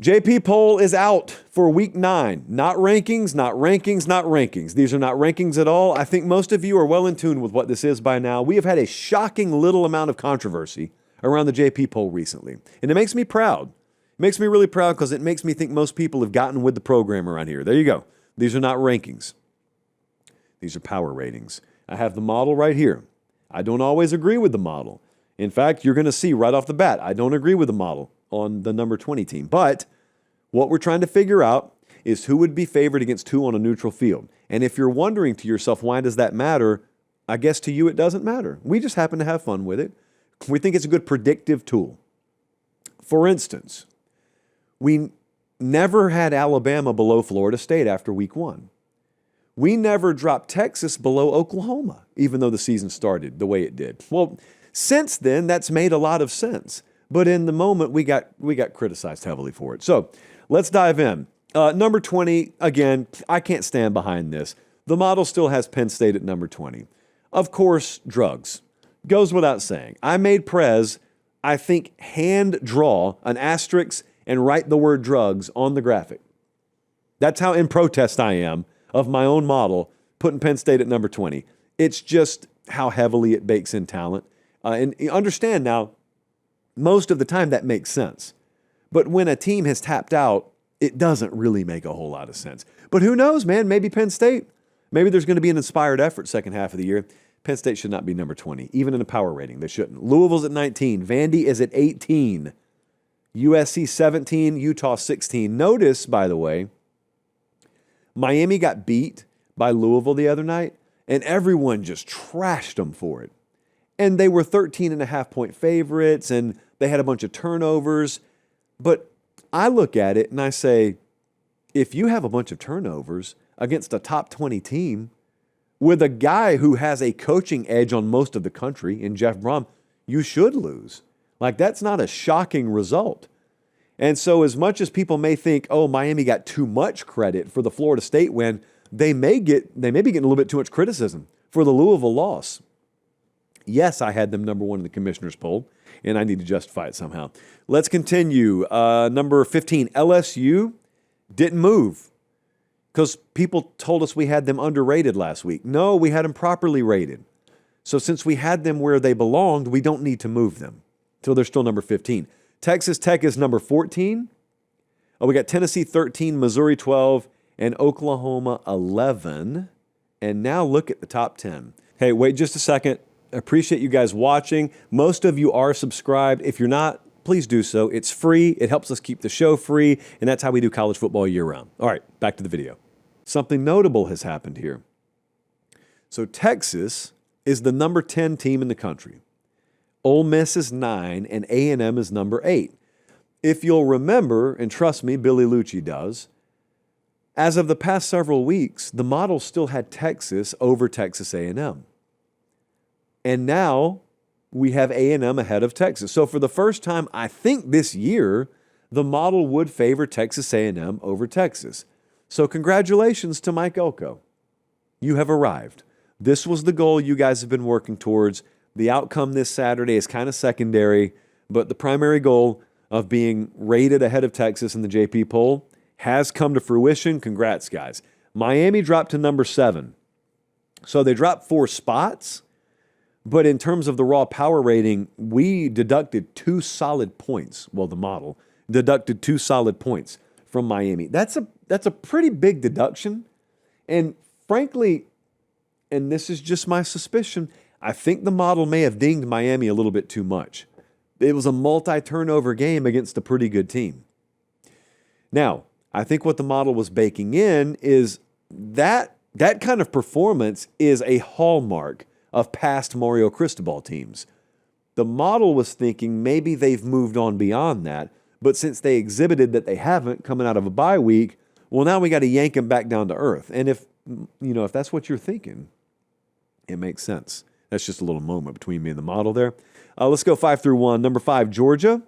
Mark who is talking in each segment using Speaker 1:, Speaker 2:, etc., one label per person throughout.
Speaker 1: JP poll is out for week 9. Not rankings, not rankings, not rankings. These are not rankings at all. I think most of you are well in tune with what this is by now. We have had a shocking little amount of controversy around the JP poll recently. And it makes me proud. It makes me really proud because it makes me think most people have gotten with the program around here. There you go. These are not rankings. These are power ratings. I have the model right here. I don't always agree with the model. In fact, you're going to see right off the bat, I don't agree with the model on the number 20 team. But what we're trying to figure out is who would be favored against who on a neutral field. And if you're wondering to yourself, why does that matter? I guess to you it doesn't matter. We just happen to have fun with it. We think it's a good predictive tool. For instance, we never had Alabama below Florida State after week 1. We never dropped Texas below Oklahoma, even though the season started the way it did. Well, since then, that's made a lot of sense. But in the moment, we got criticized heavily for it. So let's dive in. Number 20, again, I can't stand behind this. The model still has Penn State at number 20. Of course, drugs. Goes without saying. I made Prez, I think, hand draw an asterisk and write the word drugs on the graphic. That's how in protest I am of my own model, putting Penn State at number 20. It's just how heavily it bakes in talent. And you understand now, most of the time that makes sense. But when a team has tapped out, it doesn't really make a whole lot of sense. But who knows, man? Maybe Penn State. Maybe there's going to be an inspired effort second half of the year. Penn State should not be number 20, even in a power rating. They shouldn't. Louisville's at 19. Vandy is at 18. USC 17. Utah 16. Notice, by the way, Miami got beat by Louisville the other night, and everyone just trashed them for it. And they were 13.5-point favorites, and they had a bunch of turnovers. But I look at it and I say, if you have a bunch of turnovers against a top 20 team with a guy who has a coaching edge on most of the country in Jeff Brom, you should lose. Like, that's not a shocking result. And so as much as people may think, oh, Miami got too much credit for the Florida State win, they may be getting a little bit too much criticism for the Louisville loss. Yes, I had them number 1 in the commissioner's poll, and I need to justify it somehow. Let's continue. Number 15, LSU didn't move because people told us we had them underrated last week. No, we had them properly rated. So since we had them where they belonged, we don't need to move them. So they're still number 15. Texas Tech is number 14. We got Tennessee 13, Missouri 12, and Oklahoma 11. And now look at the top 10. Hey, wait just a second. I appreciate you guys watching. Most of you are subscribed. If you're not, please do so. It's free. It helps us keep the show free, and that's how we do college football year-round. All right, back to the video. Something notable has happened here. So Texas is the number 10 team in the country. Ole Miss is 9, and A&M is number 8. If you'll remember, and trust me, Billy Lucci does, as of the past several weeks, the model still had Texas over Texas A&M. And now we have A&M ahead of Texas. So for the first time, I think this year, the model would favor Texas A&M over Texas. So congratulations to Mike Elko. You have arrived. This was the goal you guys have been working towards. The outcome this Saturday is kind of secondary, but the primary goal of being rated ahead of Texas in the JP poll has come to fruition. Congrats, guys. Miami dropped to number 7. So they dropped 4 spots, but in terms of the raw power rating, we deducted 2 solid points. Well, the model deducted 2 solid points from Miami. That's a pretty big deduction. And frankly, and this is just my suspicion, I think the model may have dinged Miami a little bit too much. It was a multi-turnover game against a pretty good team. Now, I think what the model was baking in is that kind of performance is a hallmark of past Mario Cristobal teams. The model was thinking maybe they've moved on beyond that, but since they exhibited that they haven't coming out of a bye week, well, now we got to yank them back down to earth. And if that's what you're thinking, it makes sense. That's just a little moment between me and the model there. Let's go 5 through 1. Number 5, Georgia.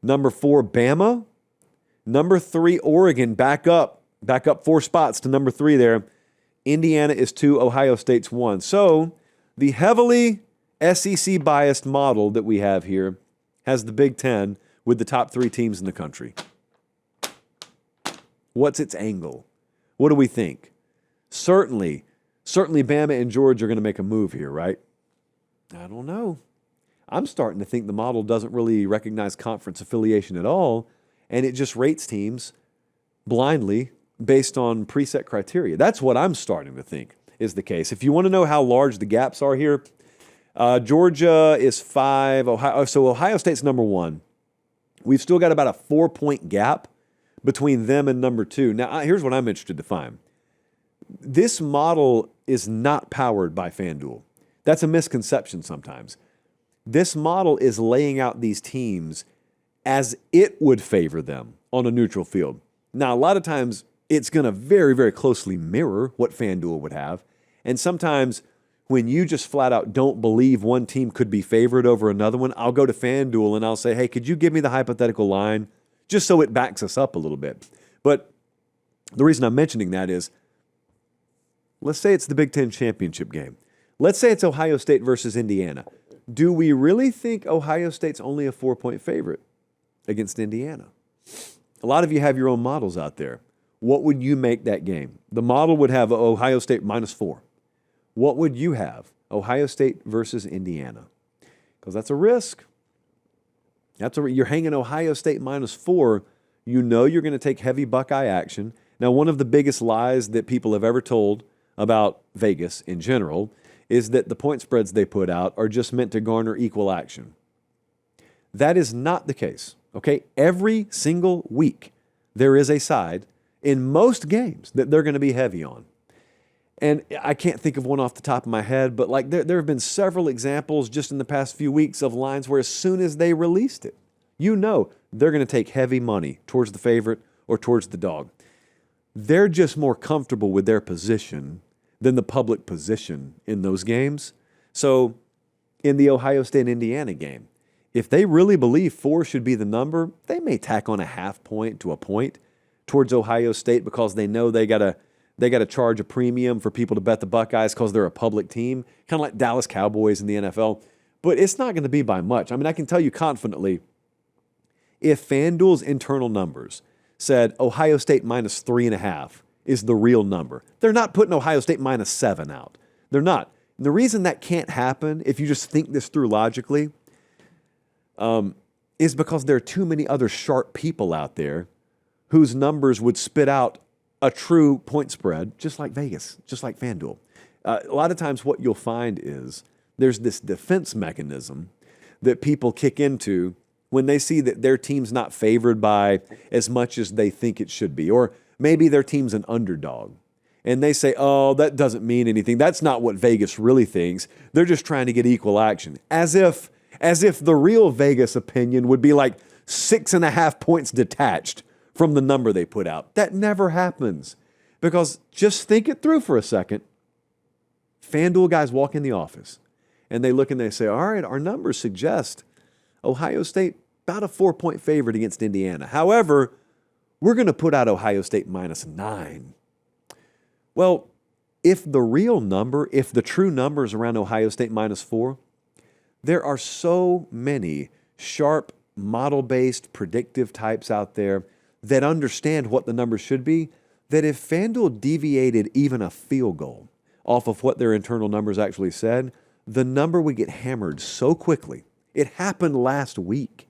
Speaker 1: Number 4, Bama. Number 3, Oregon. Back up 4 spots to number 3 there. Indiana is 2, Ohio State's 1. So the heavily SEC-biased model that we have here has the Big Ten with the top 3 teams in the country. What's its angle? What do we think? Certainly Bama and Georgia are going to make a move here, right? I don't know. I'm starting to think the model doesn't really recognize conference affiliation at all, and it just rates teams blindly based on preset criteria. That's what I'm starting to think is the case. If you want to know how large the gaps are here, Georgia is 5. Ohio State's number 1. We've still got about a 4-point gap between them and number 2. Now, here's what I'm interested to find. This model is not powered by FanDuel. That's a misconception sometimes. This model is laying out these teams as it would favor them on a neutral field. Now, a lot of times it's going to very, very closely mirror what FanDuel would have. And sometimes when you just flat out don't believe one team could be favored over another one, I'll go to FanDuel and I'll say, hey, could you give me the hypothetical line just so it backs us up a little bit? But the reason I'm mentioning that is, let's say it's the Big Ten championship game. Let's say it's Ohio State versus Indiana. Do we really think Ohio State's only a 4-point favorite against Indiana? A lot of you have your own models out there. What would you make that game? The model would have Ohio State -4. What would you have? Ohio State versus Indiana. Because that's a risk. You're hanging Ohio State -4. You know you're going to take heavy Buckeye action. Now, one of the biggest lies that people have ever told about Vegas in general is that the point spreads they put out are just meant to garner equal action. That is not the case, okay? Every single week, there is a side in most games that they're going to be heavy on. And I can't think of one off the top of my head, but like there have been several examples just in the past few weeks of lines where as soon as they released it, you know they're going to take heavy money towards the favorite or towards the dog. They're just more comfortable with their position than the public position in those games. So in the Ohio State-Indiana game, if they really believe 4 should be the number, they may tack on a half point to a point towards Ohio State because they know they got to charge a premium for people to bet the Buckeyes because they're a public team, kind of like Dallas Cowboys in the NFL. But it's not going to be by much. I mean, I can tell you confidently, if FanDuel's internal numbers said Ohio State -3.5 is the real number, they're not putting Ohio State -7 out. They're not. And the reason that can't happen, if you just think this through logically, is because there are too many other sharp people out there whose numbers would spit out a true point spread, just like Vegas, just like FanDuel. A lot of times what you'll find is there's this defense mechanism that people kick into when they see that their team's not favored by as much as they think it should be, or maybe their team's an underdog. And they say, oh, that doesn't mean anything. That's not what Vegas really thinks. They're just trying to get equal action. As if the real Vegas opinion would be like 6.5 points detached from the number they put out. That never happens. Because just think it through for a second. FanDuel guys walk in the office and they look and they say, all right, our numbers suggest Ohio State about a 4-point favorite against Indiana. However, we're going to put out Ohio State -9. Well, if the true number is around Ohio State -4, there are so many sharp model-based predictive types out there that understand what the number should be, that if FanDuel deviated even a field goal off of what their internal numbers actually said, the number would get hammered so quickly. It happened last week.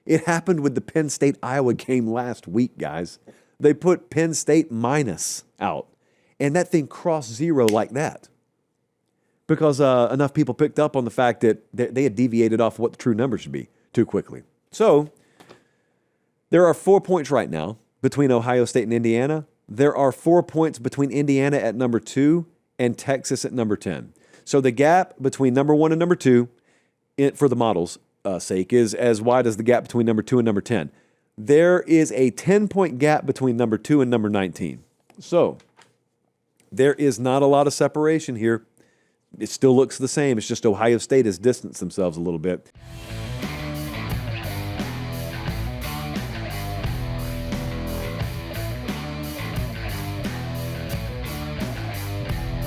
Speaker 1: It happened with the Penn State-Iowa game last week, guys. They put Penn State minus out, and that thing crossed 0 like that because enough people picked up on the fact that they had deviated off what the true number should be too quickly. So there are 4 points right now between Ohio State and Indiana. There are 4 points between Indiana at number 2 and Texas at number 10. So the gap between number 1 and number 2, for the model's sake, is as wide as the gap between number 2 and number 10. There is a 10-point gap between number 2 and number 19. So there is not a lot of separation here. It still looks the same. It's just Ohio State has distanced themselves a little bit.